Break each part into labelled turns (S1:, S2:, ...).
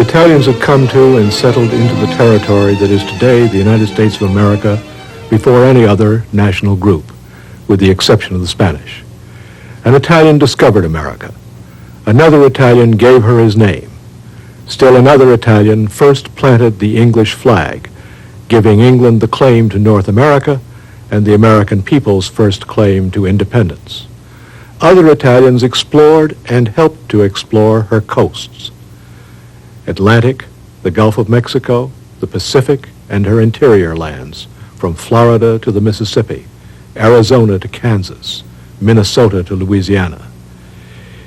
S1: Italians had come to and settled into the territory that is today the United States of America before any other national group, with the exception of the Spanish. An Italian discovered America. Another Italian gave her his name. Still another Italian first planted the English flag, giving England the claim to North America and the American people's first claim to independence. Other Italians explored and helped to explore her coasts. Atlantic, the Gulf of Mexico, the Pacific, and her interior lands, from Florida to the Mississippi, Arizona to Kansas, Minnesota to Louisiana.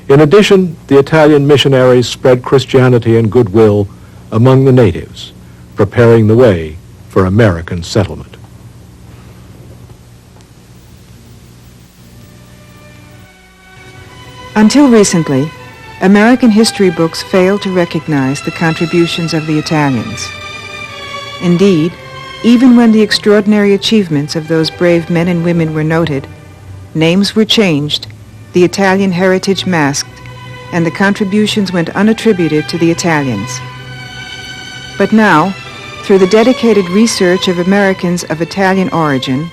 S1: In addition, the Italian missionaries spread Christianity and goodwill among the natives, preparing the way for American settlement.
S2: Until recently, American history books failed to recognize the contributions of the Italians. Indeed, even when the extraordinary achievements of those brave men and women were noted, names were changed, the Italian heritage masked, and the contributions went unattributed to the Italians. But now, through the dedicated research of Americans of Italian origin,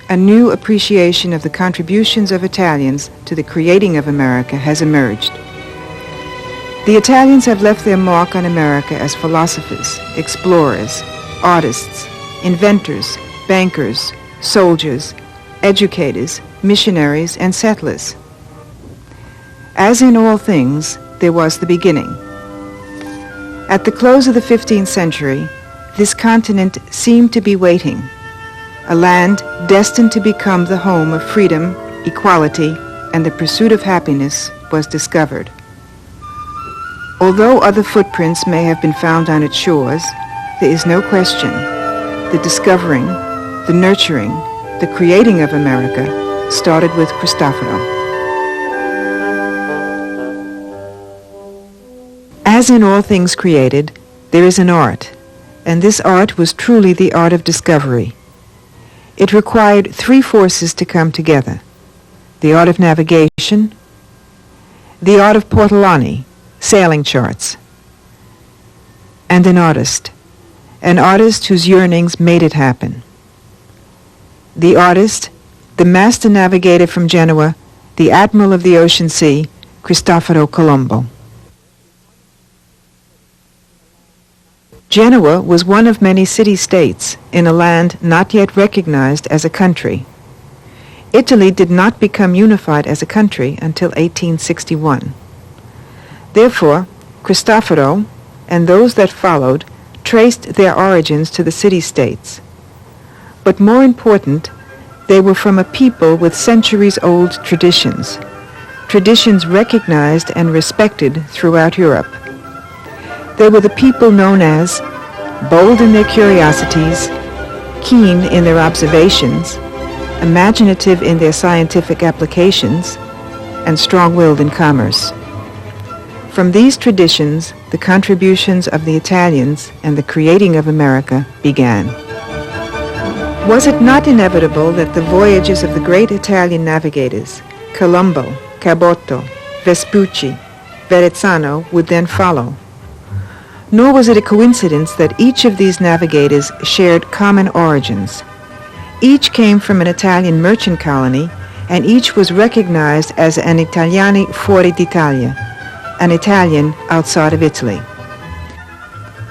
S2: a new appreciation of the contributions of Italians to the creating of America has emerged. The Italians have left their mark on America as philosophers, explorers, artists, inventors, bankers, soldiers, educators, missionaries, and settlers. As in all things, there was the beginning. At the close of the 15th century, this continent seemed to be waiting, a land destined to become the home of freedom, equality, and the pursuit of happiness was discovered. Although other footprints may have been found on its shores, there is no question the discovering, the nurturing, the creating of America started with Cristoforo. As in all things created, there is an art, and this art was truly the art of discovery. It required three forces to come together: the art of navigation, the art of portolani, sailing charts, and an artist whose yearnings made it happen. The artist, the master navigator from Genoa, the admiral of the ocean sea, Cristoforo Colombo. Genoa was one of many city-states in a land not yet recognized as a country. Italy did not become unified as a country until 1861. Therefore, Cristoforo and those that followed traced their origins to the city-states. But more important, they were from a people with centuries-old traditions, traditions recognized and respected throughout Europe. They were the people known as bold in their curiosities, keen in their observations, imaginative in their scientific applications, and strong-willed in commerce. From these traditions, the contributions of the Italians and the creating of America began. Was it not inevitable that the voyages of the great Italian navigators, Colombo, Caboto, Vespucci, Verrazzano, would then follow? Nor was it a coincidence that each of these navigators shared common origins. Each came from an Italian merchant colony, and each was recognized as an Italiani fuori d'Italia, an Italian outside of Italy.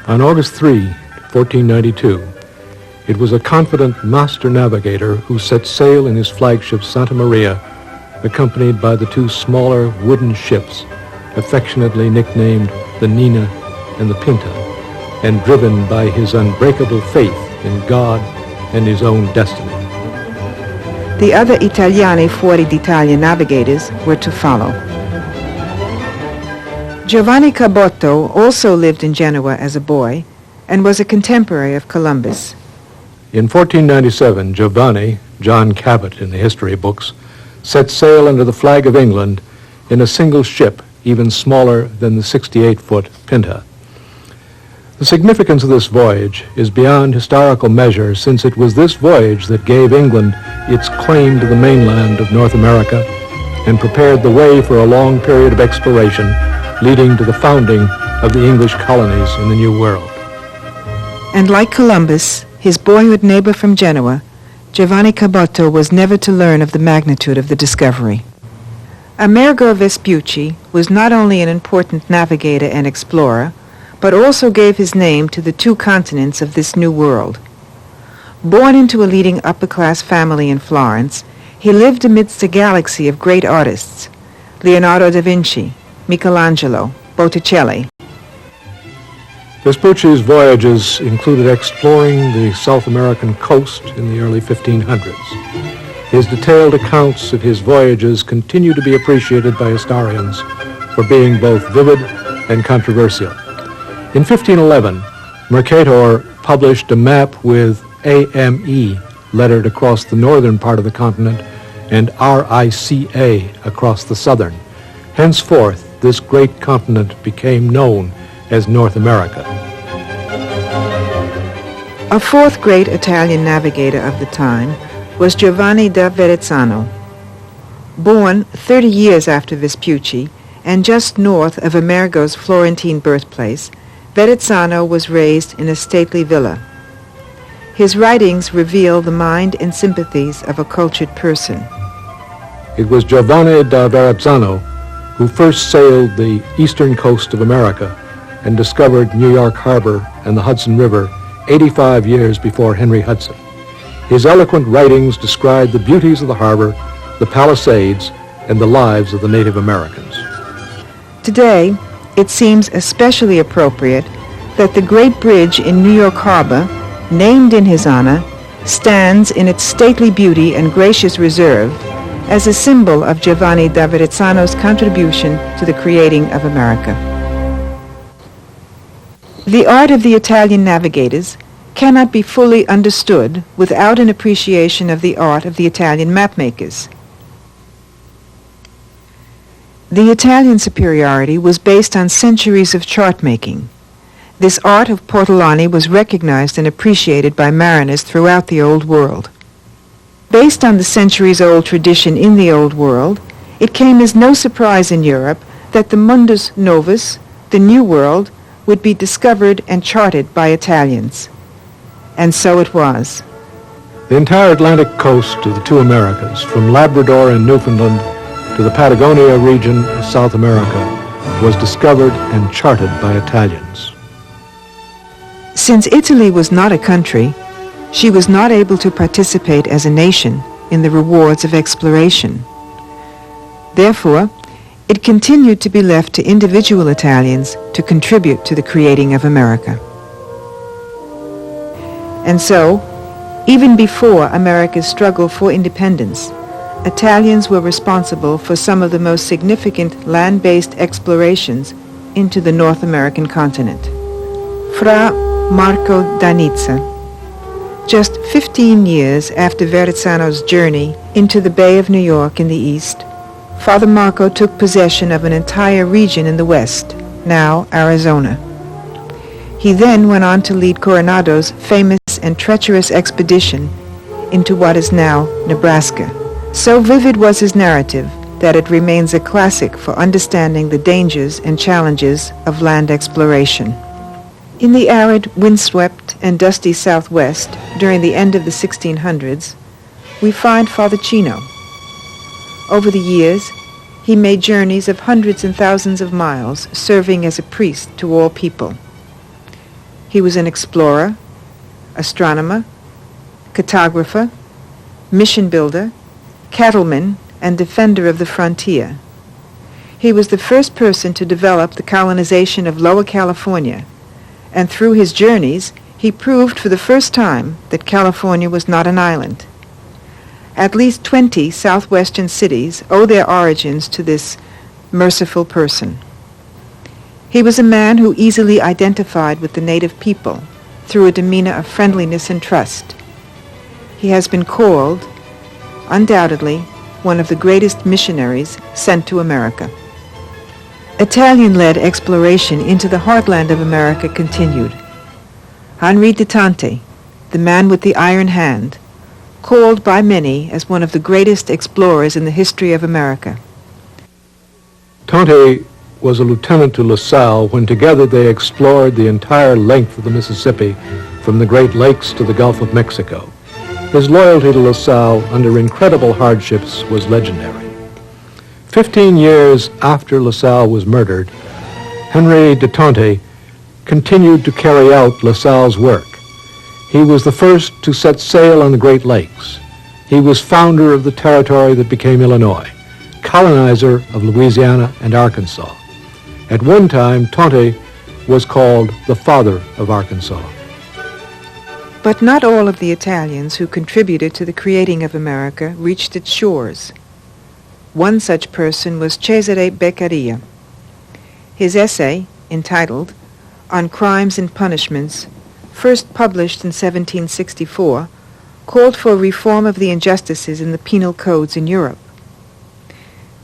S1: On August 3, 1492, it was a confident master navigator who set sail in his flagship Santa Maria, accompanied by the two smaller wooden ships, affectionately nicknamed the Nina and the Pinta, and driven by his unbreakable faith in God and his own destiny.
S2: The other Italiani fuori d'Italia navigators were to follow. Giovanni Caboto also lived in Genoa as a boy and was a contemporary of Columbus.
S1: In 1497, Giovanni, John Cabot in the history books, set sail under the flag of England in a single ship even smaller than the 68-foot Pinta. The significance of this voyage is beyond historical measure, since it was this voyage that gave England its claim to the mainland of North America and prepared the way for a long period of exploration leading to the founding of the English colonies in the New World.
S2: And like Columbus, his boyhood neighbor from Genoa, Giovanni Caboto was never to learn of the magnitude of the discovery. Amerigo Vespucci was not only an important navigator and explorer, but also gave his name to the two continents of this new world. Born into a leading upper-class family in Florence, he lived amidst a galaxy of great artists: Leonardo da Vinci, Michelangelo, Botticelli.
S1: Vespucci's voyages included exploring the South American coast in the early 1500s. His detailed accounts of his voyages continue to be appreciated by historians for being both vivid and controversial. In 1511, Mercator published a map with AME lettered across the northern part of the continent and RICA across the southern. Henceforth, this great continent became known as North America.
S2: A fourth great Italian navigator of the time was Giovanni da Verrazzano. Born 30 years after Vespucci and just north of Amerigo's Florentine birthplace, Verrazzano was raised in a stately villa. His writings reveal the mind and sympathies of a cultured person.
S1: It was Giovanni da Verrazzano who first sailed the eastern coast of America and discovered New York Harbor and the Hudson River 85 years before Henry Hudson. His eloquent writings describe the beauties of the harbor, the Palisades, and the lives of the Native Americans.
S2: Today, it seems especially appropriate that the great bridge in New York Harbor, named in his honor, stands in its stately beauty and gracious reserve as a symbol of Giovanni da Verrazzano's contribution to the creating of America. The art of the Italian navigators cannot be fully understood without an appreciation of the art of the Italian mapmakers. The Italian superiority was based on centuries of chart-making. This art of Portolani was recognized and appreciated by mariners throughout the Old World. Based on the centuries-old tradition in the Old World, it came as no surprise in Europe that the Mundus Novus, the New World, would be discovered and charted by Italians. And so it was.
S1: The entire Atlantic coast of the two Americas, from Labrador and Newfoundland to the Patagonia region of South America, was discovered and charted by Italians.
S2: Since Italy was not a country, she was not able to participate as a nation in the rewards of exploration. Therefore, it continued to be left to individual Italians to contribute to the creating of America. And so, even before America's struggle for independence, Italians were responsible for some of the most significant land-based explorations into the North American continent. Fra Marco d'Anizza. Just 15 years after Verrazzano's journey into the Bay of New York in the east, Father Marco took possession of an entire region in the west, now Arizona. He then went on to lead Coronado's famous and treacherous expedition into what is now Nebraska. So vivid was his narrative that it remains a classic for understanding the dangers and challenges of land exploration. In the arid, windswept, and dusty Southwest during the end of the 1600s, we find Father Chino. Over the years, he made journeys of hundreds and thousands of miles, serving as a priest to all people. He was an explorer, astronomer, cartographer, mission builder, cattleman, and defender of the frontier. He was the first person to develop the colonization of Lower California, and through his journeys, he proved for the first time that California was not an island. At least 20 southwestern cities owe their origins to this merciful person. He was a man who easily identified with the native people through a demeanor of friendliness and trust. He has been called, undoubtedly, one of the greatest missionaries sent to America. Italian-led exploration into the heartland of America continued. Henri de Tonti, the man with the iron hand, called by many as one of the greatest explorers in the history of America.
S1: Tonti was a lieutenant to LaSalle when together they explored the entire length of the Mississippi from the Great Lakes to the Gulf of Mexico. His loyalty to LaSalle under incredible hardships was legendary. 15 years after LaSalle was murdered, Henry de Tonty continued to carry out LaSalle's work. He was the first to set sail on the Great Lakes. He was founder of the territory that became Illinois, colonizer of Louisiana and Arkansas. At one time, Tonty was called the father of Arkansas.
S2: But not all of the Italians who contributed to the creating of America reached its shores. One such person was Cesare Beccaria. His essay, entitled On Crimes and Punishments, first published in 1764, called for reform of the injustices in the penal codes in Europe.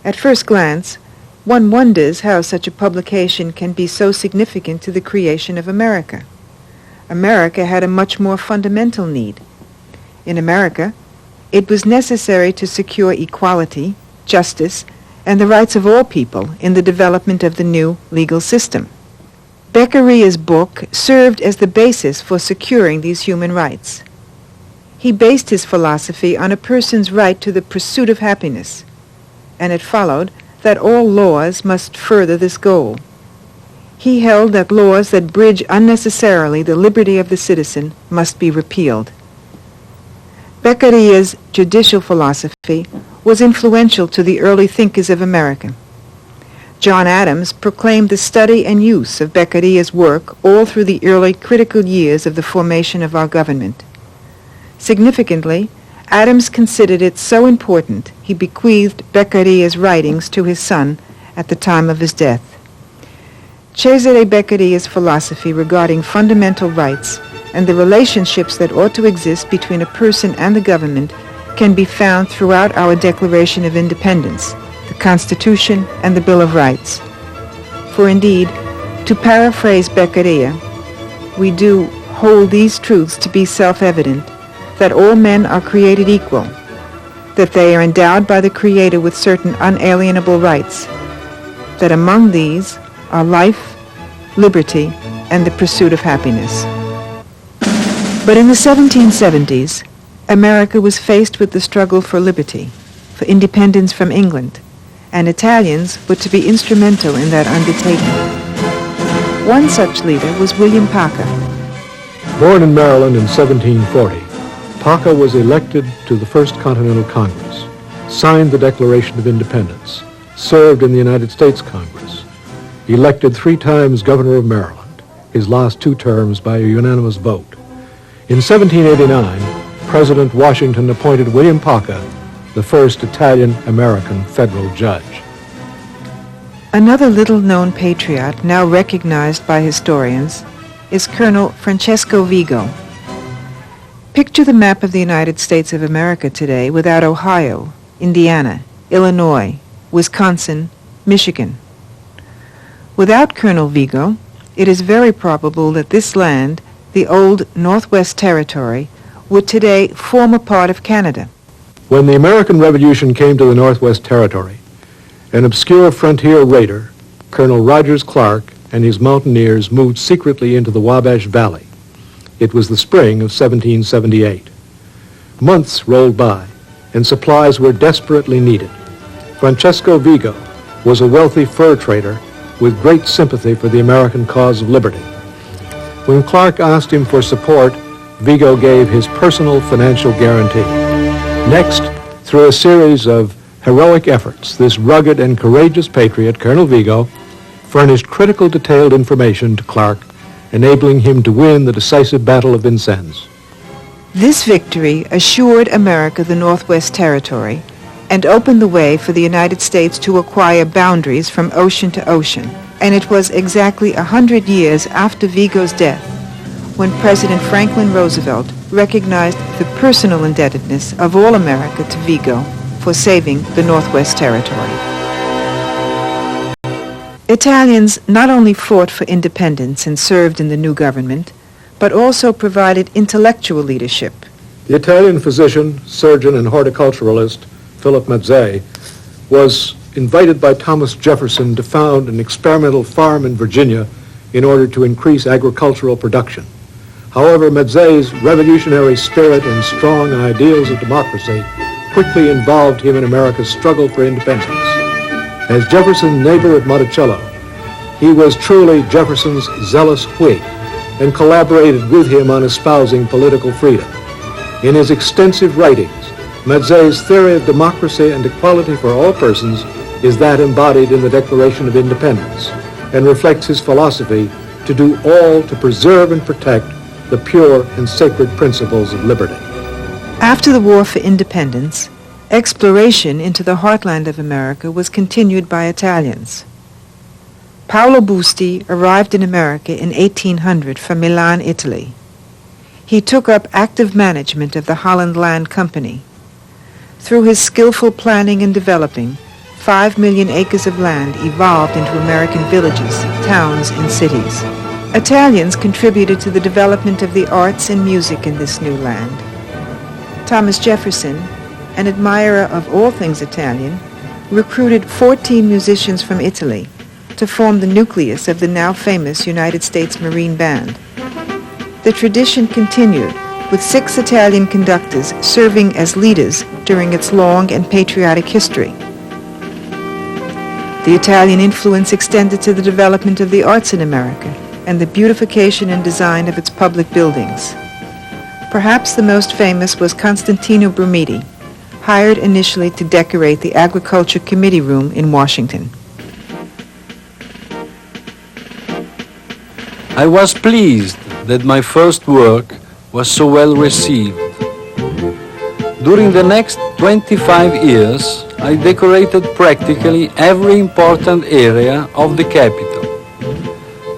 S2: At first glance, one wonders how such a publication can be so significant to the creation of America. America had a much more fundamental need. In America, it was necessary to secure equality, justice, and the rights of all people in the development of the new legal system. Beccaria's book served as the basis for securing these human rights. He based his philosophy on a person's right to the pursuit of happiness, and it followed that all laws must further this goal. He held that laws that bridge unnecessarily the liberty of the citizen must be repealed. Beccaria's judicial philosophy was influential to the early thinkers of America. John Adams proclaimed the study and use of Beccaria's work all through the early critical years of the formation of our government. Significantly, Adams considered it so important he bequeathed Beccaria's writings to his son at the time of his death. Cesare Beccaria's philosophy regarding fundamental rights and the relationships that ought to exist between a person and the government can be found throughout our Declaration of Independence, the Constitution, and the Bill of Rights. For indeed, to paraphrase Beccaria, we do hold these truths to be self-evident, that all men are created equal, that they are endowed by the Creator with certain unalienable rights, that among these are life, liberty, and the pursuit of happiness. But in the 1770s, America was faced with the struggle for liberty, for independence from England, and Italians were to be instrumental in that undertaking. One such leader was William Paca.
S1: Born in Maryland in 1740, Paca was elected to the First Continental Congress, signed the Declaration of Independence, served in the United States Congress, elected 3 times governor of Maryland, his last 2 terms by a unanimous vote. In 1789, President Washington appointed William Paca the first Italian-American federal judge.
S2: Another little-known patriot now recognized by historians is Colonel Francesco Vigo. Picture the map of the United States of America today without Ohio, Indiana, Illinois, Wisconsin, Michigan. Without Colonel Vigo, it is very probable that this land, the old Northwest Territory, would today form a part of Canada.
S1: When the American Revolution came to the Northwest Territory, an obscure frontier raider, Colonel Rogers Clark, and his mountaineers moved secretly into the Wabash Valley. It was the spring of 1778. Months rolled by, and supplies were desperately needed. Francesco Vigo was a wealthy fur trader with great sympathy for the American cause of liberty. When Clark asked him for support, Vigo gave his personal financial guarantee. Next, through a series of heroic efforts, this rugged and courageous patriot, Colonel Vigo, furnished critical detailed information to Clark, enabling him to win the decisive Battle of Vincennes.
S2: This victory assured America the Northwest Territory and opened the way for the United States to acquire boundaries from ocean to ocean. And it was exactly 100 years after Vigo's death when President Franklin Roosevelt recognized the personal indebtedness of all America to Vigo for saving the Northwest Territory. Italians not only fought for independence and served in the new government, but also provided intellectual leadership.
S1: The Italian physician, surgeon, and horticulturalist Philip Mazzei was invited by Thomas Jefferson to found an experimental farm in Virginia in order to increase agricultural production. However, Mazzei's revolutionary spirit and strong ideals of democracy quickly involved him in America's struggle for independence. As Jefferson's neighbor at Monticello, he was truly Jefferson's zealous Whig and collaborated with him on espousing political freedom. In his extensive writings, Mazzei's theory of democracy and equality for all persons is that embodied in the Declaration of Independence and reflects his philosophy to do all to preserve and protect the pure and sacred principles of liberty.
S2: After the War for Independence, exploration into the heartland of America was continued by Italians. Paolo Busti arrived in America in 1800 from Milan, Italy. He took up active management of the Holland Land Company. Through his skillful planning and developing, 5 million acres of land evolved into American villages, towns, and cities. Italians contributed to the development of the arts and music in this new land. Thomas Jefferson, an admirer of all things Italian, recruited 14 musicians from Italy to form the nucleus of the now famous United States Marine Band. The tradition continued, with 6 Italian conductors serving as leaders during its long and patriotic history. The Italian influence extended to the development of the arts in America and the beautification and design of its public buildings. Perhaps the most famous was Constantino Brumidi, hired initially to decorate the Agriculture Committee Room in Washington.
S3: I was pleased that my first work was so well received. During the next 25 years, I decorated practically every important area of the capital.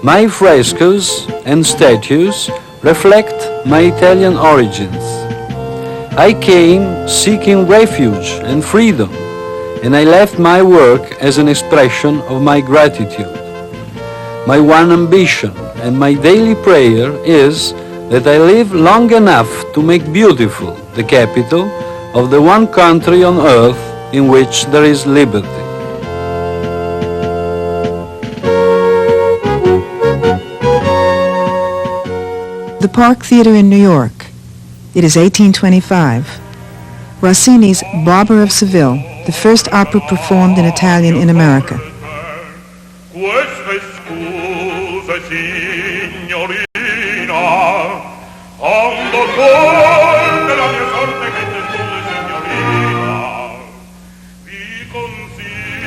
S3: My frescoes and statues reflect my Italian origins. I came seeking refuge and freedom, and I left my work as an expression of my gratitude. My one ambition and my daily prayer is that I live long enough to make beautiful the capital of the one country on earth in which there is liberty.
S2: The Park Theater in New York. It is 1825. Rossini's Barber of Seville, the first opera performed in Italian in America.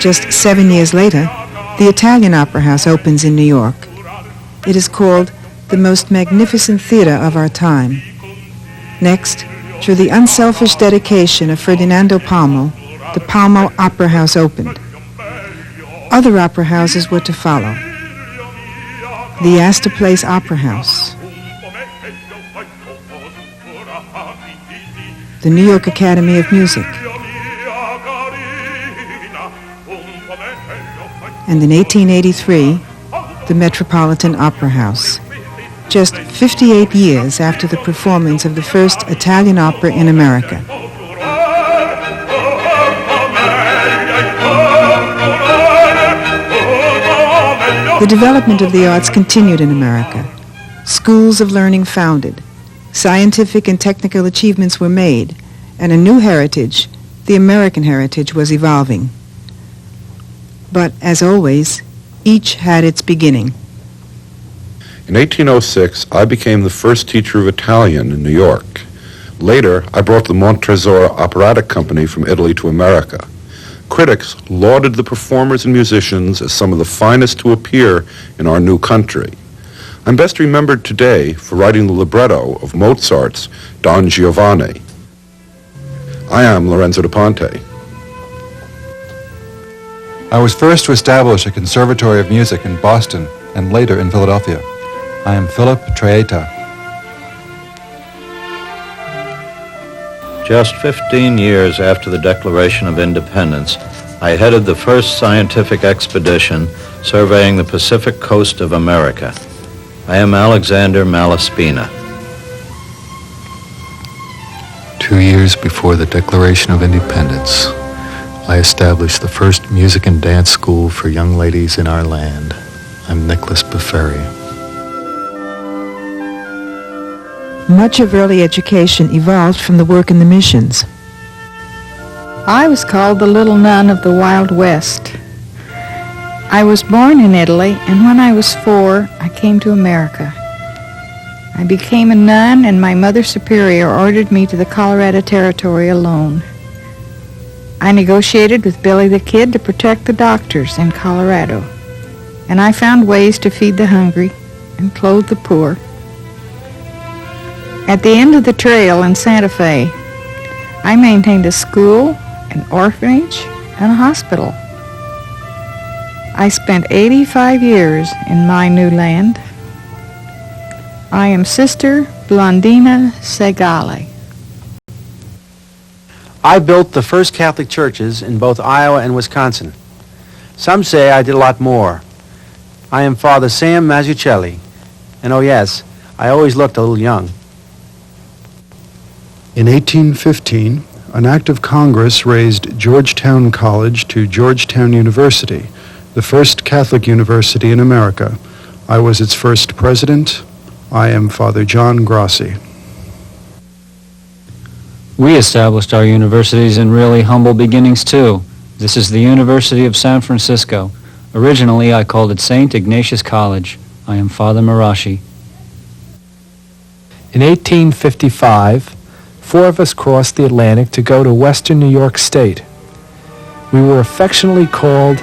S2: Just 7 years later, the Italian Opera House opens in New York. It is called the most magnificent theater of our time. Next, through the unselfish dedication of Ferdinando Palmo, the Palmo Opera House opened. Other opera houses were to follow. The Astor Place Opera House, the New York Academy of Music, and in 1883, the Metropolitan Opera House, just 58 years after the performance of the first Italian opera in America. The development of the arts continued in America. Schools of learning founded, scientific and technical achievements were made, and a new heritage, the American heritage, was evolving. But, as always, each had its beginning.
S4: In 1806, I became the first teacher of Italian in New York. Later, I brought the Montresor Operatic Company from Italy to America. Critics lauded the performers and musicians as some of the finest to appear in our new country. I'm best remembered today for writing the libretto of Mozart's Don Giovanni. I am Lorenzo da Ponte.
S5: I was first to establish a conservatory of music in Boston and later in Philadelphia. I am Philip Treita.
S6: Just 15 years after the Declaration of Independence, I headed the first scientific expedition surveying the Pacific coast of America. I am Alexander Malaspina.
S7: 2 years before the Declaration of Independence, I established the first music and dance school for young ladies in our land. I'm Nicholas Beferi.
S2: Much of early education evolved from the work in the missions.
S8: I was called the little nun of the Wild West. I was born in Italy, and when I was 4, I came to America. I became a nun, and my Mother Superior ordered me to the Colorado Territory alone. I negotiated with Billy the Kid to protect the doctors in Colorado, and I found ways to feed the hungry and clothe the poor. At the end of the trail in Santa Fe, I maintained a school, an orphanage, and a hospital. I spent 85 years in my new land. I am Sister Blondina Segale.
S9: I built the first Catholic churches in both Iowa and Wisconsin. Some say I did a lot more. I am Father Sam Mazzucchelli, and oh yes, I always looked a little young.
S10: In 1815, an act of Congress raised Georgetown College to Georgetown University, the first Catholic university in America. I was its first president. I am Father John Grossi.
S11: We established our universities in really humble beginnings, too. This is the University of San Francisco. Originally, I called it St. Ignatius College. I am Father Marashi.
S12: In 1855, 4 of us crossed the Atlantic to go to western New York State. We were affectionately called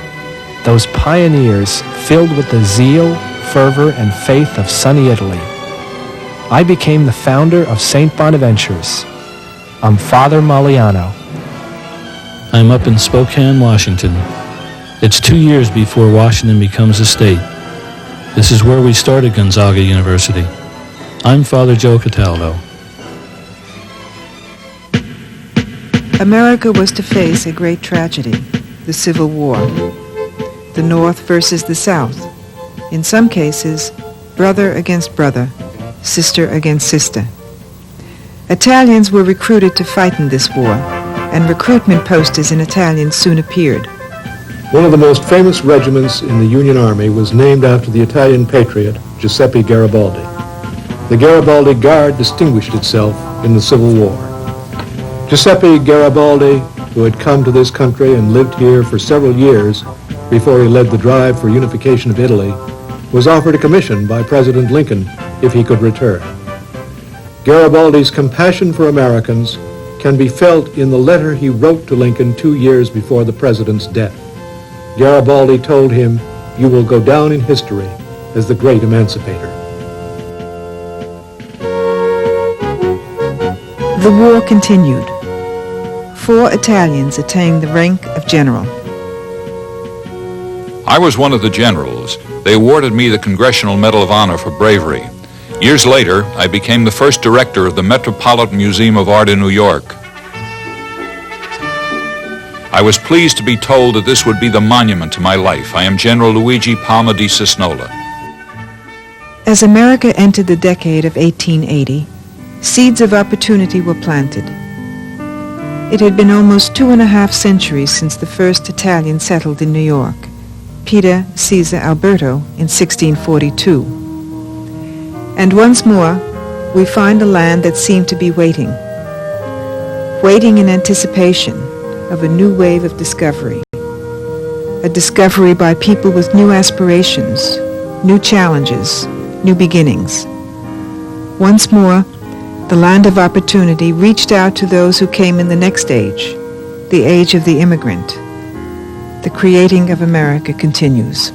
S12: those pioneers filled with the zeal, fervor, and faith of sunny Italy. I became the founder of St. Bonaventure's. I'm Father Maliano.
S13: I'm up in Spokane, Washington. It's 2 years before Washington becomes a state. This is where we started Gonzaga University. I'm Father Joe Cataldo.
S2: America was to face a great tragedy, the Civil War. The North versus the South. In some cases, brother against brother, sister against sister. Italians were recruited to fight in this war, and recruitment posters in Italian soon appeared.
S1: One of the most famous regiments in the Union Army was named after the Italian patriot Giuseppe Garibaldi. The Garibaldi Guard distinguished itself in the Civil War. Giuseppe Garibaldi, who had come to this country and lived here for several years before he led the drive for unification of Italy, was offered a commission by President Lincoln if he could return. Garibaldi's compassion for Americans can be felt in the letter he wrote to Lincoln 2 years before the president's death. Garibaldi told him, "You will go down in history as the great emancipator."
S2: The war continued. 4 Italians attained the rank of general.
S14: I was one of the generals. They awarded me the Congressional Medal of Honor for bravery. Years later, I became the first director of the Metropolitan Museum of Art in New York. I was pleased to be told that this would be the monument to my life. I am General Luigi Palma di Cisnola.
S2: As America entered the decade of 1880, seeds of opportunity were planted. It had been almost 2.5 centuries since the first Italian settled in New York, Peter Caesar Alberto, in 1642. And once more, we find a land that seemed to be waiting in anticipation of a new wave of discovery, a discovery by people with new aspirations, new challenges, new beginnings. Once more, the land of opportunity reached out to those who came in the next age, the age of the immigrant. The creating of America continues.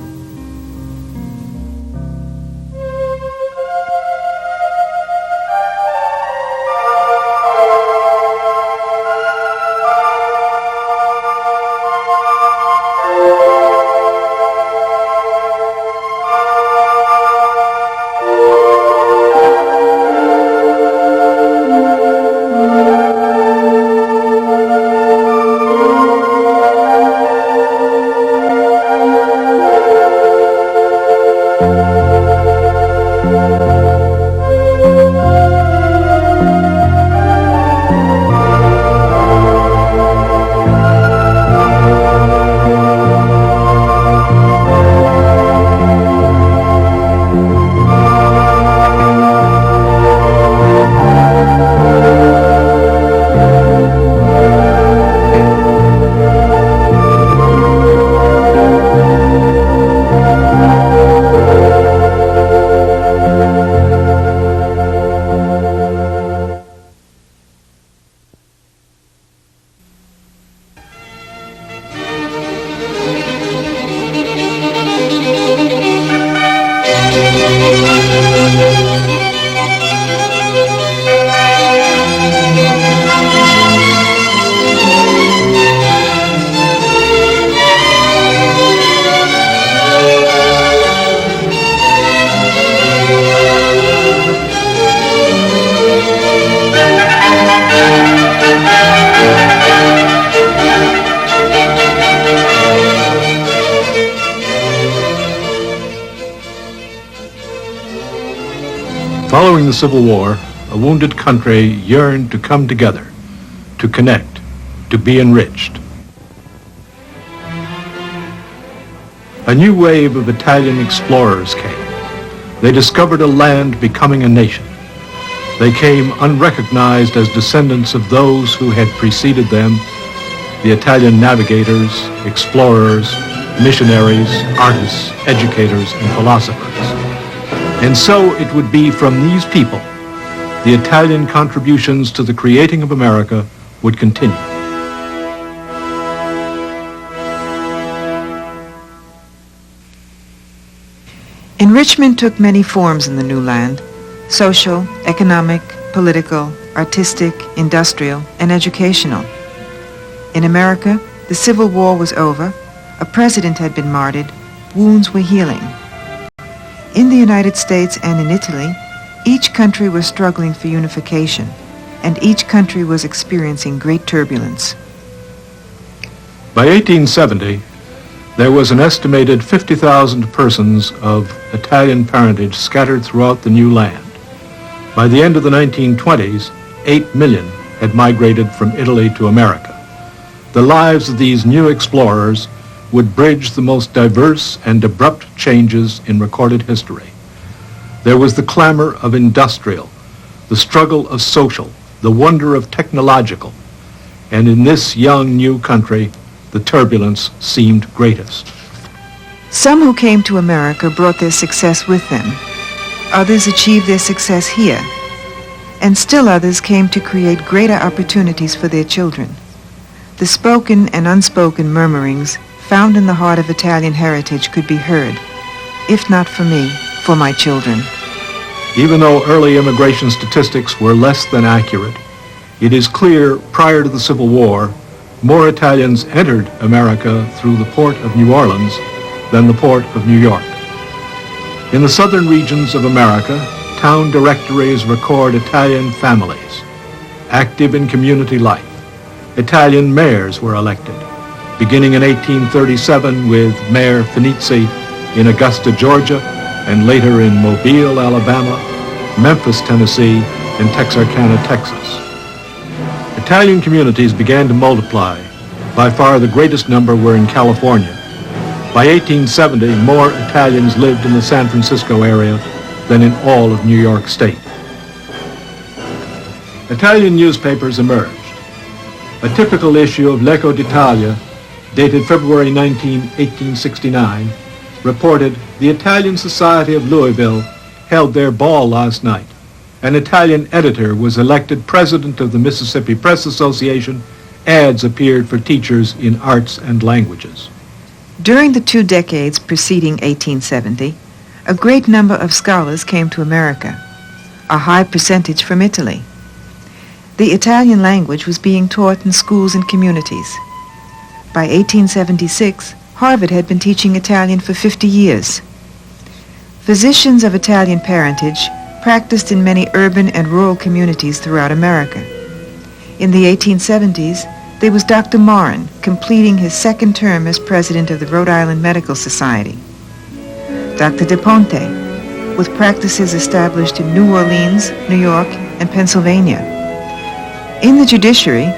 S1: the Civil War, a wounded country yearned to come together, to connect, to be enriched. A new wave of Italian explorers came. They discovered a land becoming a nation. They came unrecognized as descendants of those who had preceded them, the Italian navigators, explorers, missionaries, artists, educators, and philosophers. And so it would be from these people the Italian contributions to the creating of America would continue.
S2: Enrichment took many forms in the new land: social, economic, political, artistic, industrial, and educational. In America, the Civil War was over, a president had been martyred, wounds were healing. In the United States and in Italy, each country was struggling for unification, and each country was experiencing great turbulence.
S1: By 1870, there was an estimated 50,000 persons of Italian parentage scattered throughout the new land. By the end of the 1920s, 8 million had migrated from Italy to America. The lives of these new explorers would bridge the most diverse and abrupt changes in recorded history. There was the clamor of industrial, the struggle of social, the wonder of technological, and in this young new country, the turbulence seemed greatest.
S2: Some who came to America brought their success with them. Others achieved their success here, and still others came to create greater opportunities for their children. The spoken and unspoken murmurings found in the heart of Italian heritage could be heard, if not for me, for my children.
S1: Even though early immigration statistics were less than accurate, it is clear prior to the Civil War, more Italians entered America through the port of New Orleans than the port of New York. In the southern regions of America, town directories record Italian families, active in community life. Italian mayors were elected, beginning in 1837 with Mayor Finizzi in Augusta, Georgia, and later in Mobile, Alabama, Memphis, Tennessee, and Texarkana, Texas. Italian communities began to multiply. By far the greatest number were in California. By 1870, more Italians lived in the San Francisco area than in all of New York State. Italian newspapers emerged. A typical issue of L'Eco d'Italia, dated February 19, 1869, reported, "The Italian Society of Louisville held their ball last night. An Italian editor was elected president of the Mississippi Press Association. Ads appeared for teachers in arts and languages."
S2: During the 2 decades preceding 1870, a great number of scholars came to America, a high percentage from Italy. The Italian language was being taught in schools and communities. By 1876, Harvard had been teaching Italian for 50 years. Physicians of Italian parentage practiced in many urban and rural communities throughout America. In the 1870s, there was Dr. Morin completing his second term as president of the Rhode Island Medical Society. Dr. De Ponte, with practices established in New Orleans, New York, and Pennsylvania. In the judiciary,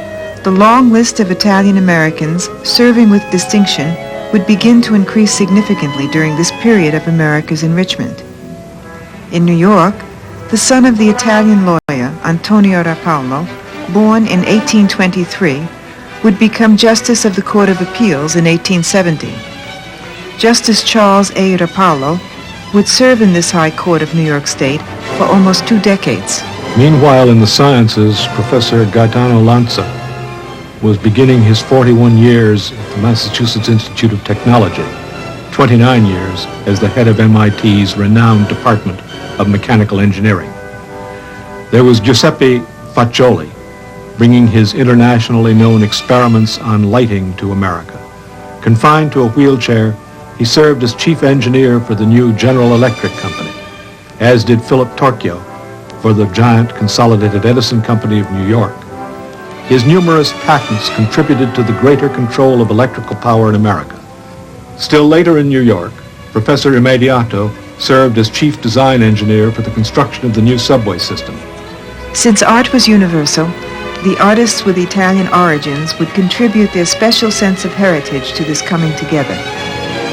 S2: the long list of Italian Americans serving with distinction would begin to increase significantly during this period of America's enrichment. In New York, the son of the Italian lawyer Antonio Rapallo, born in 1823, would become Justice of the Court of Appeals in 1870. Justice Charles A. Rapallo would serve in this High Court of New York State for almost 2 decades.
S1: Meanwhile, in the sciences, Professor Gaetano Lanza was beginning his 41 years at the Massachusetts Institute of Technology, 29 years as the head of MIT's renowned Department of Mechanical Engineering. There was Giuseppe Faccioli, bringing his internationally known experiments on lighting to America. Confined to a wheelchair, he served as chief engineer for the new General Electric Company, as did Philip Torchio for the giant Consolidated Edison Company of New York. His numerous patents contributed to the greater control of electrical power in America. Still later in New York, Professor Immediato served as chief design engineer for the construction of the new subway system.
S2: Since art was universal, the artists with Italian origins would contribute their special sense of heritage to this coming together.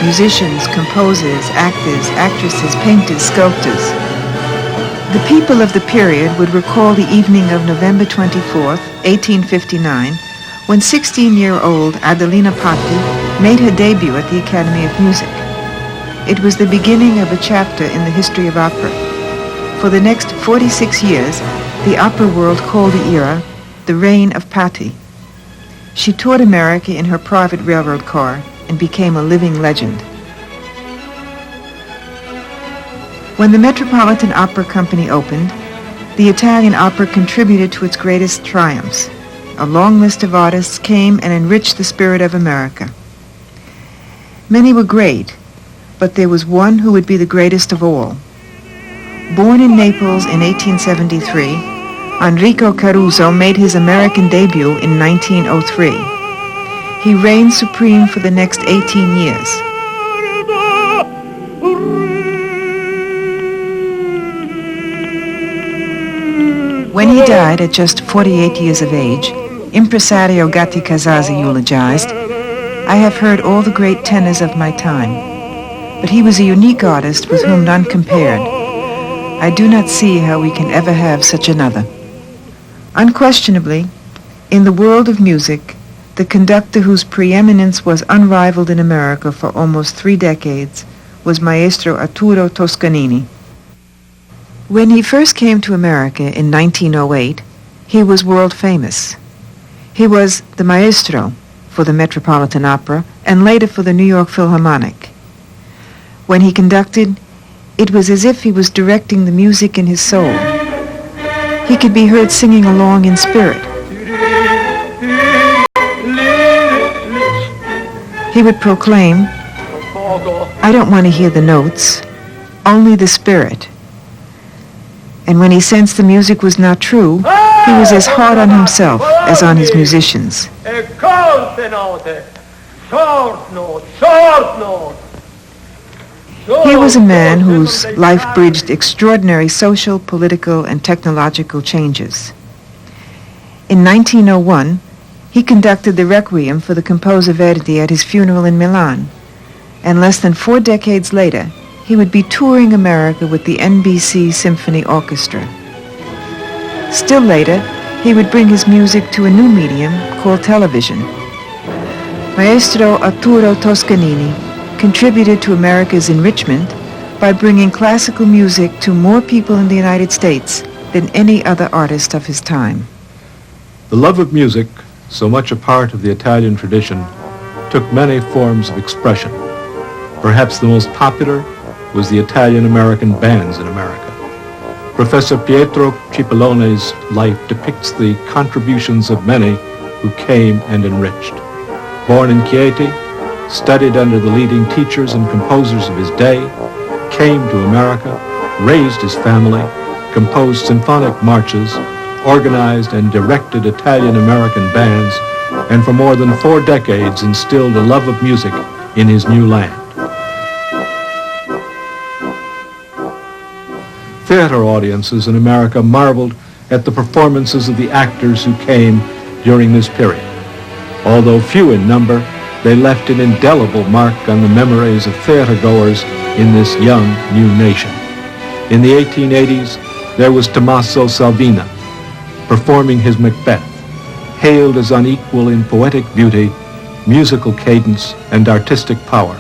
S2: Musicians, composers, actors, actresses, painters, sculptors. The people of the period would recall the evening of November 24th, 1859, when 16-year-old Adelina Patti made her debut at the Academy of Music. It was the beginning of a chapter in the history of opera. For the next 46 years, the opera world called the era the reign of Patti. She toured America in her private railroad car and became a living legend. When the Metropolitan Opera Company opened, the Italian opera contributed to its greatest triumphs. A long list of artists came and enriched the spirit of America. Many were great, but there was one who would be the greatest of all. Born in Naples in 1873, Enrico Caruso made his American debut in 1903. He reigned supreme for the next 18 years. When he died at just 48 years of age, impresario Gatti Casazzi eulogized, "I have heard all the great tenors of my time, but he was a unique artist with whom none compared. I do not see how we can ever have such another." Unquestionably, in the world of music, the conductor whose preeminence was unrivaled in America for almost 3 decades was Maestro Arturo Toscanini. When he first came to America in 1908, he was world famous. He was the maestro for the Metropolitan Opera and later for the New York Philharmonic. When he conducted, it was as if he was directing the music in his soul. He could be heard singing along in spirit. He would proclaim, "I don't want to hear the notes, only the spirit." And when he sensed the music was not true, he was as hard on himself as on his musicians. Here was a man whose life bridged extraordinary social, political, and technological changes. In 1901, he conducted the Requiem for the composer Verdi at his funeral in Milan, and less than 4 decades later, he would be touring America with the NBC Symphony Orchestra. Still later, he would bring his music to a new medium called television. Maestro Arturo Toscanini contributed to America's enrichment by bringing classical music to more people in the United States than any other artist of his time.
S1: The love of music, so much a part of the Italian tradition, took many forms of expression. Perhaps the most popular was the Italian-American bands in America. Professor Pietro Cipollone's life depicts the contributions of many who came and enriched. Born in Chieti, studied under the leading teachers and composers of his day, came to America, raised his family, composed symphonic marches, organized and directed Italian-American bands, and for more than 4 decades instilled a love of music in his new land. Theater audiences in America marveled at the performances of the actors who came during this period. Although few in number, they left an indelible mark on the memories of theater-goers in this young new nation. In the 1880s, there was Tommaso Salvina, performing his Macbeth, hailed as unequal in poetic beauty, musical cadence, and artistic power.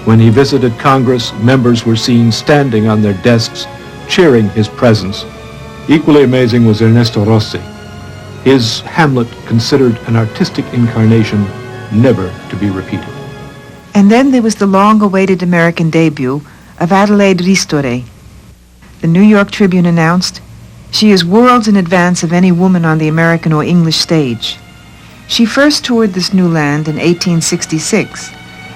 S1: When he visited Congress, members were seen standing on their desks, cheering his presence. Equally amazing was Ernesto Rossi, his Hamlet considered an artistic incarnation never to be repeated.
S2: And then there was the long-awaited American debut of Adelaide Ristori. The New York Tribune announced, "She is worlds in advance of any woman on the American or English stage." She first toured this new land in 1866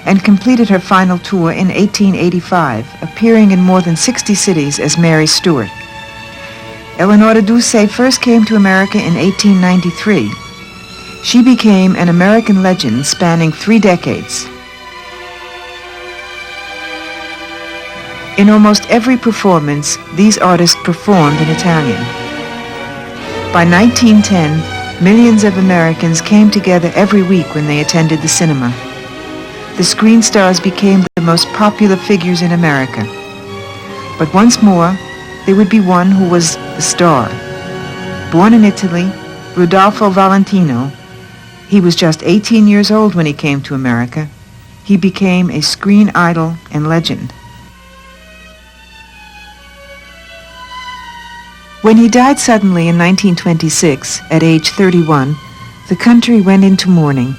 S2: and completed her final tour in 1885, appearing in more than 60 cities as Mary Stuart. Eleanor Duse first came to America in 1893. She became an American legend spanning 3 decades. In almost every performance, these artists performed in Italian. By 1910, millions of Americans came together every week when they attended the cinema. The screen stars became the most popular figures in America. But once more, there would be one who was the star. Born in Italy, Rodolfo Valentino, he was just 18 years old when he came to America. He became a screen idol and legend. When he died suddenly in 1926, at age 31, the country went into mourning.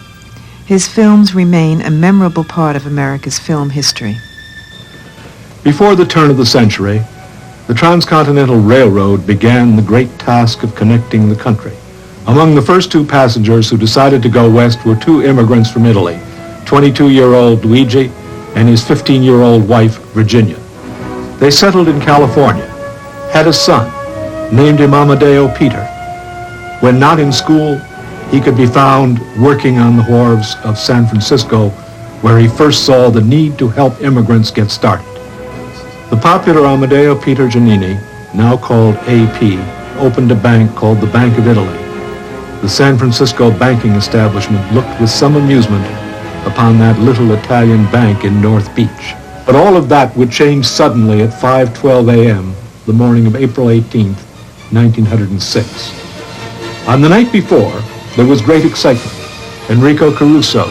S2: His films remain a memorable part of America's film history.
S1: Before the turn of the century, the Transcontinental Railroad began the great task of connecting the country. Among the first two passengers who decided to go west were two immigrants from Italy, 22-year-old Luigi and his 15-year-old wife, Virginia. They settled in California, had a son, named him Amadeo Peter. When not in school, he could be found working on the wharves of San Francisco, where he first saw the need to help immigrants get started. The popular Amadeo Peter Giannini, now called AP, opened a bank called the Bank of Italy. The San Francisco banking establishment looked with some amusement upon that little Italian bank in North Beach. But all of that would change suddenly at 5:12 a.m., the morning of April 18th, 1906. On the night before, there was great excitement. Enrico Caruso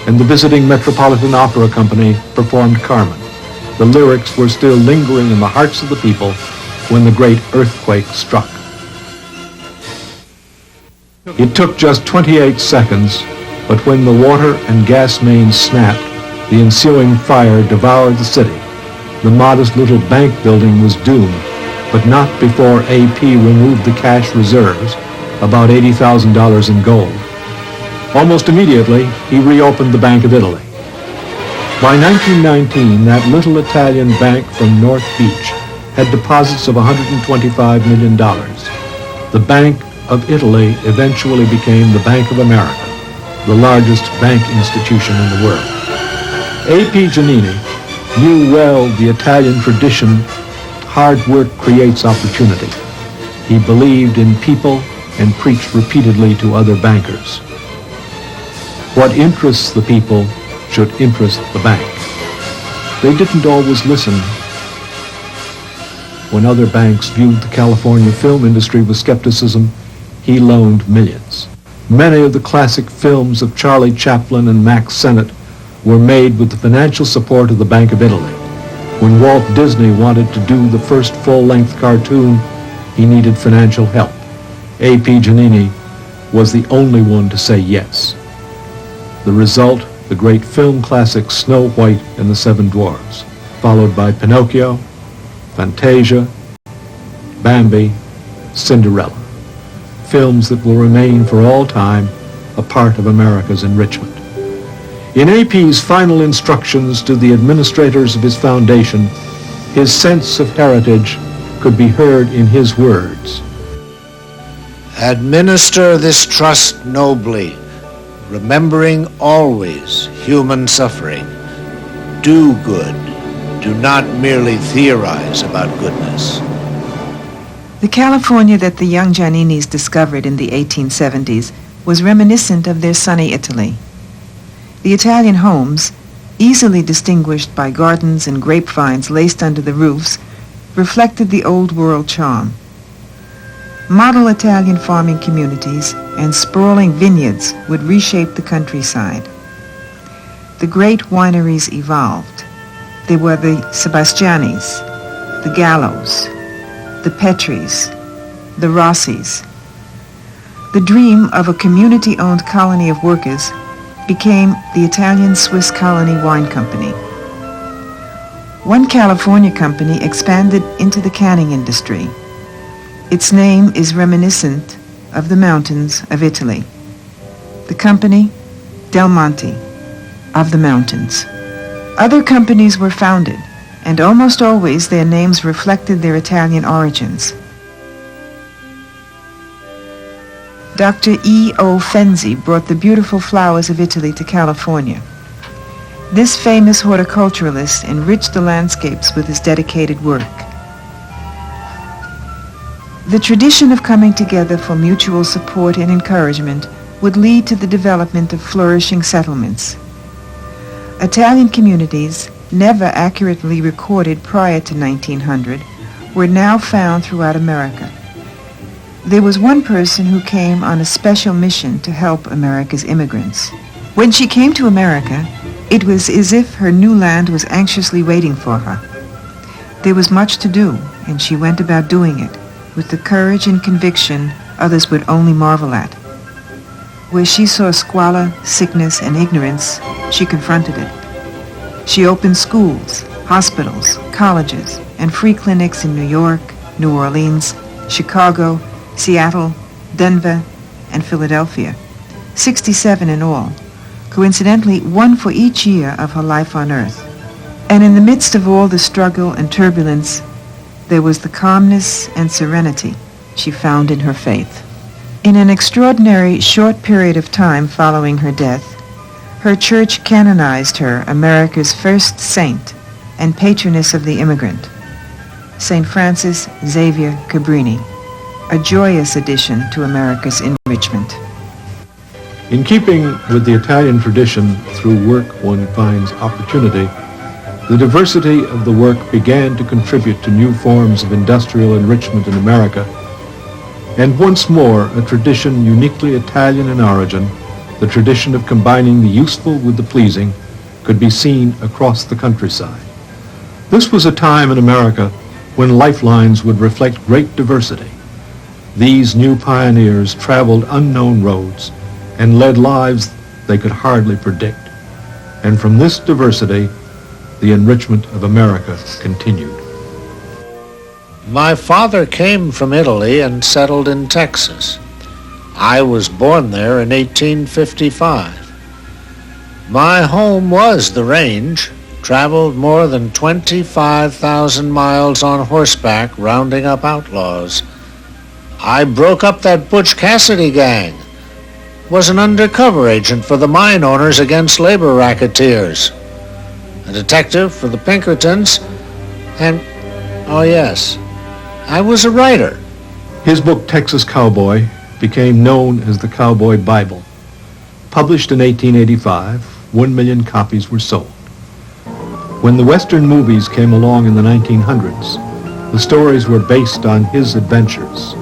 S1: and the visiting Metropolitan Opera Company performed Carmen. The lyrics were still lingering in the hearts of the people when the great earthquake struck. It took just 28 seconds, but when the water and gas mains snapped, the ensuing fire devoured the city. The modest little bank building was doomed, but not before AP removed the cash reserves, about $80,000 in gold. Almost immediately, he reopened the Bank of Italy. By 1919, that little Italian bank from North Beach had deposits of $125 million. The Bank of Italy eventually became the Bank of America, the largest bank institution in the world. A.P. Giannini knew well the Italian tradition, hard work creates opportunity. He believed in people and preached repeatedly to other bankers. What interests the people should interest the bank. They didn't always listen. When other banks viewed the California film industry with skepticism, he loaned millions. Many of the classic films of Charlie Chaplin and Max Sennett were made with the financial support of the Bank of Italy. When Walt Disney wanted to do the first full-length cartoon, he needed financial help. A.P. Giannini was the only one to say yes. The result, the great film classic Snow White and the Seven Dwarfs, followed by Pinocchio, Fantasia, Bambi, Cinderella. Films that will remain for all time a part of America's enrichment. In A.P.'s final instructions to the administrators of his foundation, his sense of heritage could be heard in his words.
S15: Administer this trust nobly, remembering always human suffering. Do good. Do not merely theorize about goodness.
S2: The California that the young Gianninis discovered in the 1870s was reminiscent of their sunny Italy. The Italian homes, easily distinguished by gardens and grapevines laced under the roofs, reflected the old world charm. Model Italian farming communities and sprawling vineyards would reshape the countryside. The great wineries evolved. They were the Sebastianis, the Gallos, the Petris, the Rossis. The dream of a community-owned colony of workers became the Italian-Swiss Colony Wine Company. One California company expanded into the canning industry. Its name is reminiscent of the mountains of Italy. The company, Del Monte, of the mountains. Other companies were founded, and almost always their names reflected their Italian origins. Dr. E.O. Fenzi brought the beautiful flowers of Italy to California. This famous horticulturalist enriched the landscapes with his dedicated work. The tradition of coming together for mutual support and encouragement would lead to the development of flourishing settlements. Italian communities, never accurately recorded prior to 1900, were now found throughout America. There was one person who came on a special mission to help America's immigrants. When she came to America, it was as if her new land was anxiously waiting for her. There was much to do, and she went about doing it with the courage and conviction others would only marvel at. Where she saw squalor, sickness, and ignorance, she confronted it. She opened schools, hospitals, colleges, and free clinics in New York, New Orleans, Chicago, Seattle, Denver, and Philadelphia. 67 in all. Coincidentally, one for each year of her life on Earth. And in the midst of all the struggle and turbulence, there was the calmness and serenity she found in her faith. In an extraordinary short period of time following her death, her church canonized her America's first saint and patroness of the immigrant, St. Francis Xavier Cabrini, a joyous addition to America's enrichment.
S1: In keeping with the Italian tradition, through work one finds opportunity, the diversity of the work began to contribute to new forms of industrial enrichment in America, and once more a tradition uniquely Italian in origin, the tradition of combining the useful with the pleasing, could be seen across the countryside. This was a time in America when lifelines would reflect great diversity. These new pioneers traveled unknown roads and led lives they could hardly predict. And from this diversity, the enrichment of America continued.
S15: My father came from Italy and settled in Texas. I was born there in 1855. My home was the range, traveled more than 25,000 miles on horseback rounding up outlaws. I broke up that Butch Cassidy gang, was an undercover agent for the mine owners against labor racketeers, a detective for the Pinkertons, and, oh yes, I was a writer.
S1: His book, Texas Cowboy, became known as the Cowboy Bible. Published in 1885, 1 million copies were sold. When the Western movies came along in the 1900s, the stories were based on his adventures.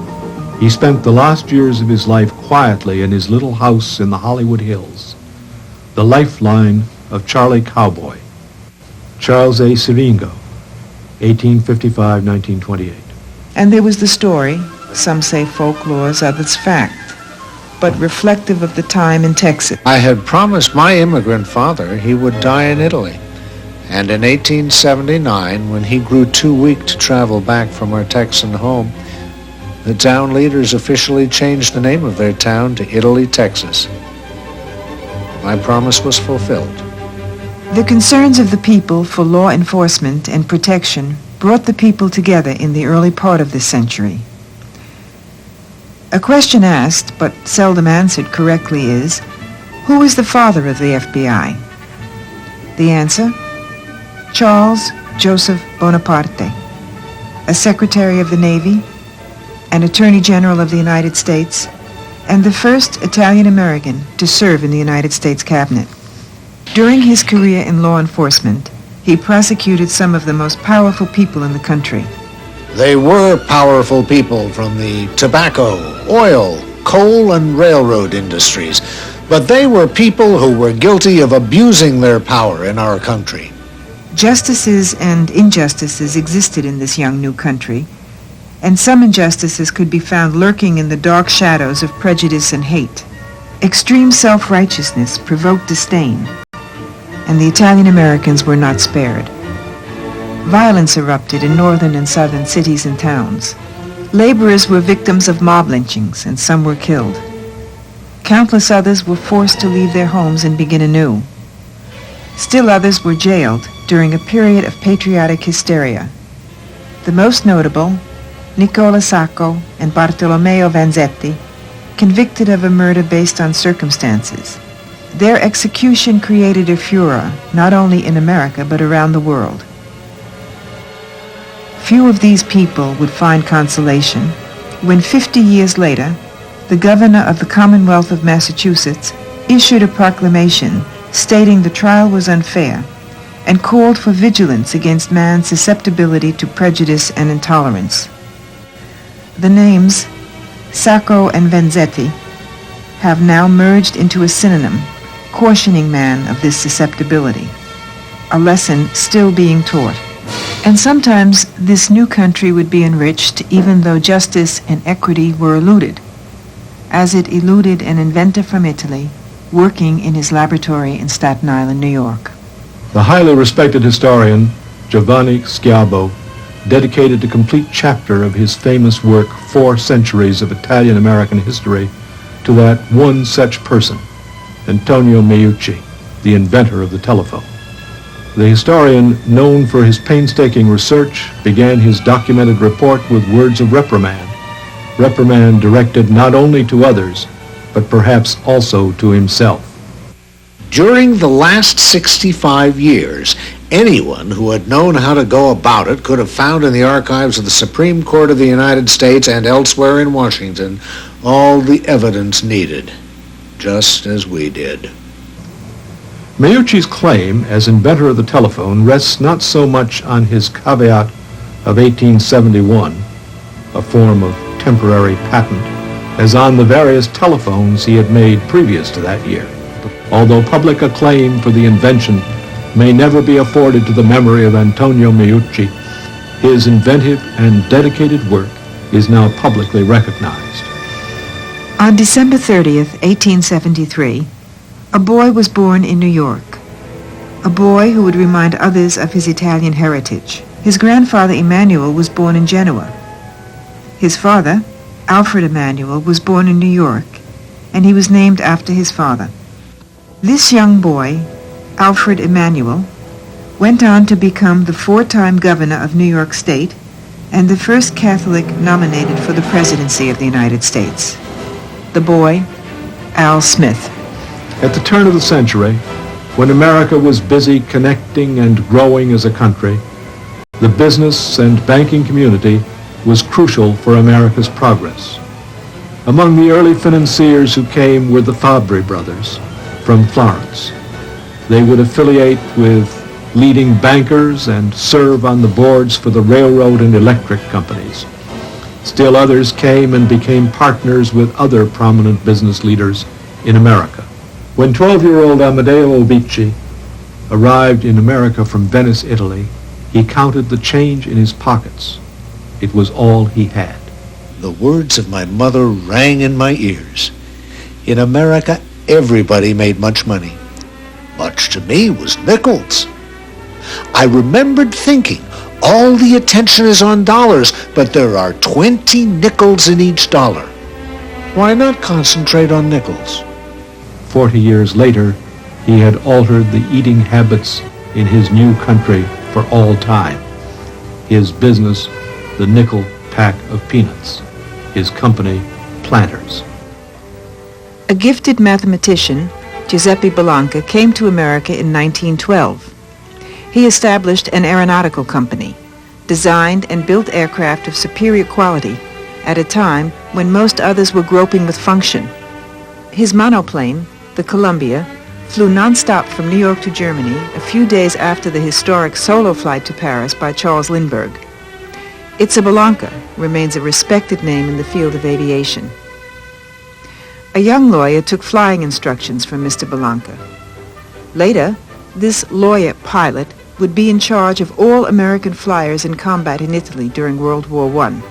S1: He spent the last years of his life quietly in his little house in the Hollywood Hills. The lifeline of Charlie Cowboy. Charles A. Siringo, 1855-1928.
S2: And there was the story, some say folklore, others fact, but reflective of the time in Texas.
S15: I had promised my immigrant father he would die in Italy. And in 1879, when he grew too weak to travel back from our Texan home, the town leaders officially changed the name of their town to Italy, Texas. My promise was fulfilled.
S2: The concerns of the people for law enforcement and protection brought the people together in the early part of this century. A question asked, but seldom answered correctly, is, who is the father of the FBI? The answer, Charles Joseph Bonaparte, a Secretary of the Navy, an Attorney General of the United States, and the first Italian-American to serve in the United States Cabinet. During his career in law enforcement, he prosecuted some of the most powerful people in the country.
S15: They were powerful people from the tobacco, oil, coal, and railroad industries, but they were people who were guilty of abusing their power in our country.
S2: Justices and injustices existed in this young new country, and some injustices could be found lurking in the dark shadows of prejudice and hate. Extreme self-righteousness provoked disdain, and the Italian-Americans were not spared. Violence erupted in northern and southern cities and towns. Laborers were victims of mob lynchings, and some were killed. Countless others were forced to leave their homes and begin anew. Still others were jailed during a period of patriotic hysteria. The most notable, Nicola Sacco and Bartolomeo Vanzetti, convicted of a murder based on circumstances, Their execution created a furor, not only in America, but around the world. Few of these people would find consolation when 50 years later, the governor of the Commonwealth of Massachusetts issued a proclamation stating the trial was unfair and called for vigilance against man's susceptibility to prejudice and intolerance. The names Sacco and Vanzetti have now merged into a synonym, cautioning man of this susceptibility, a lesson still being taught. And sometimes this new country would be enriched even though justice and equity were eluded, as it eluded an inventor from Italy working in his laboratory in Staten Island, New York.
S1: The highly respected historian Giovanni Schiavo dedicated a complete chapter of his famous work, 4 Centuries of Italian-American History, to that one such person, Antonio Meucci, the inventor of the telephone. The historian, known for his painstaking research, began his documented report with words of reprimand directed not only to others, but perhaps also to himself.
S15: During the last 65 years, anyone who had known how to go about it could have found in the archives of the Supreme Court of the United States and elsewhere in Washington all the evidence needed, just as we did.
S1: Meucci's claim as inventor of the telephone rests not so much on his caveat of 1871, a form of temporary patent, as on the various telephones he had made previous to that year. Although public acclaim for the invention may never be afforded to the memory of Antonio Meucci, his inventive and dedicated work is now publicly recognized.
S2: On December 30th, 1873, a boy was born in New York, a boy who would remind others of his Italian heritage. His grandfather Emanuel was born in Genoa. His father, Alfred Emanuel, was born in New York, and he was named after his father. This young boy, Alfred Emanuel, went on to become the 4-time governor of New York State and the first Catholic nominated for the presidency of the United States. The boy, Al Smith.
S1: At the turn of the century, when America was busy connecting and growing as a country, the business and banking community was crucial for America's progress. Among the early financiers who came were the Fabri brothers from Florence. They would affiliate with leading bankers and serve on the boards for the railroad and electric companies. Still others came and became partners with other prominent business leaders in America. When 12-year-old Amedeo Obici arrived in America from Venice, Italy, he counted the change in his pockets. It was all he had.
S15: The words of my mother rang in my ears. In America, everybody made much money. Much to me was nickels. I remembered thinking, all the attention is on dollars, but there are 20 nickels in each dollar. Why not concentrate on nickels?
S1: 40 years later, he had altered the eating habits in his new country for all time. His business, the nickel pack of peanuts. His company, Planters.
S2: A gifted mathematician, Giuseppe Belanca, came to America in 1912. He established an aeronautical company, designed and built aircraft of superior quality at a time when most others were groping with function. His monoplane, the Columbia, flew nonstop from New York to Germany a few days after the historic solo flight to Paris by Charles Lindbergh. Itza Belanca remains a respected name in the field of aviation. A young lawyer took flying instructions from Mr. Belanca. Later, this lawyer pilot would be in charge of all American flyers in combat in Italy during World War I,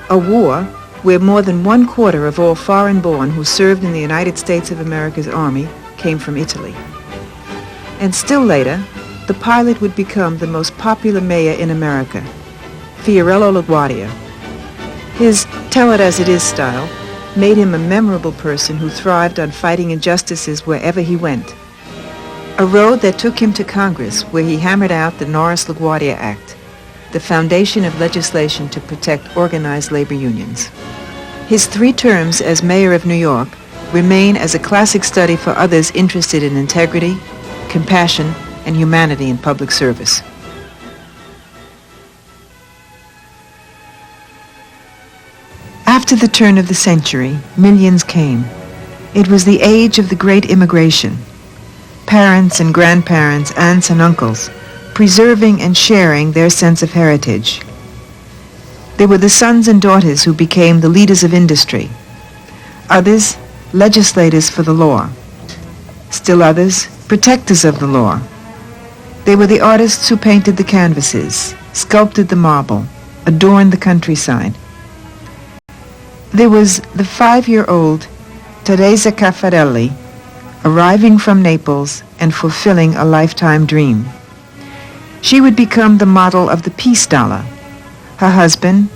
S2: a war where more than 1/4 of all foreign-born who served in the United States of America's Army came from Italy. And still later, the pilot would become the most popular mayor in America, Fiorello LaGuardia. His tell-it-as-it-is style made him a memorable person who thrived on fighting injustices wherever he went. A road that took him to Congress, where he hammered out the Norris-LaGuardia Act, the foundation of legislation to protect organized labor unions. His 3 terms as mayor of New York remain as a classic study for others interested in integrity, compassion, and humanity in public service. After the turn of the century, millions came. It was the age of the Great Immigration. Parents and grandparents, aunts and uncles, preserving and sharing their sense of heritage. They were the sons and daughters who became the leaders of industry. Others, legislators for the law. Still others, protectors of the law. They were the artists who painted the canvases, sculpted the marble, adorned the countryside. There was the 5-year-old Teresa Caffarelli, arriving from Naples and fulfilling a lifetime dream. She would become the model of the peace dollar. Her husband,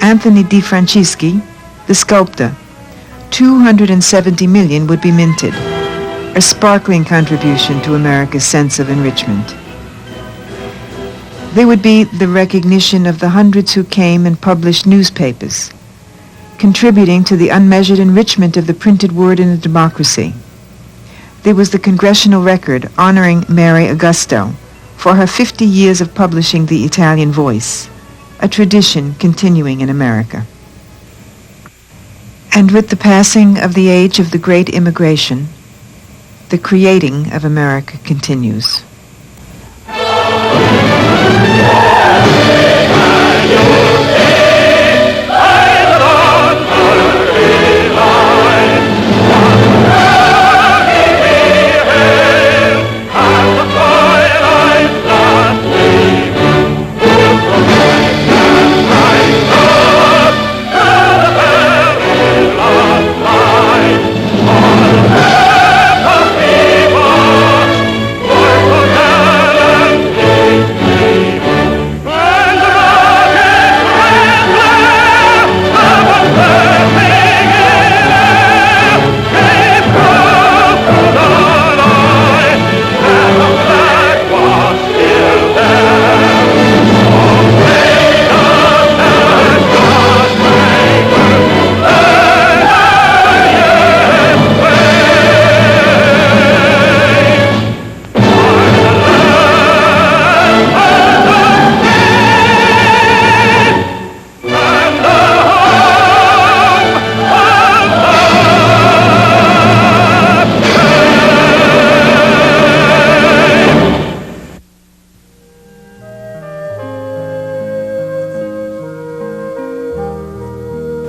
S2: Anthony Di Francisci, the sculptor, 270 million would be minted, a sparkling contribution to America's sense of enrichment. There would be the recognition of the hundreds who came and published newspapers, contributing to the unmeasured enrichment of the printed word in a democracy. There was the congressional record honoring Mary Augusto for her 50 years of publishing the Italian Voice, a tradition continuing in America. And with the passing of the age of the Great Immigration, the creating of America continues.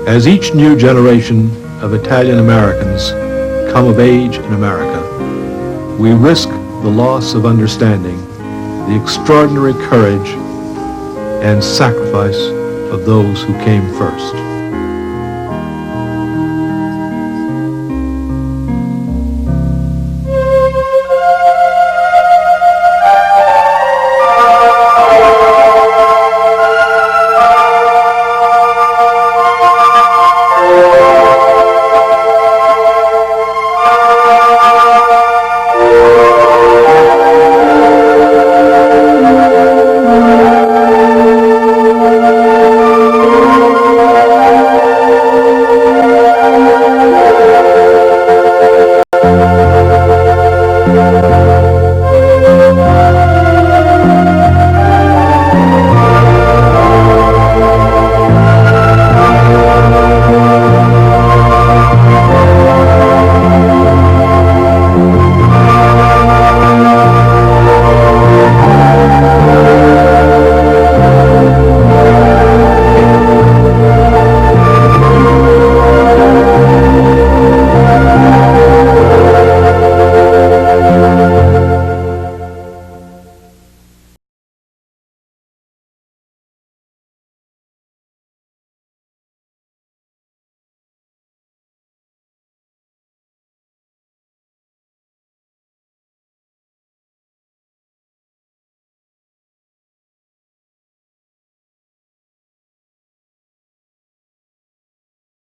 S1: As each new generation of Italian Americans come of age in America, we risk the loss of understanding the extraordinary courage and sacrifice of those who came first.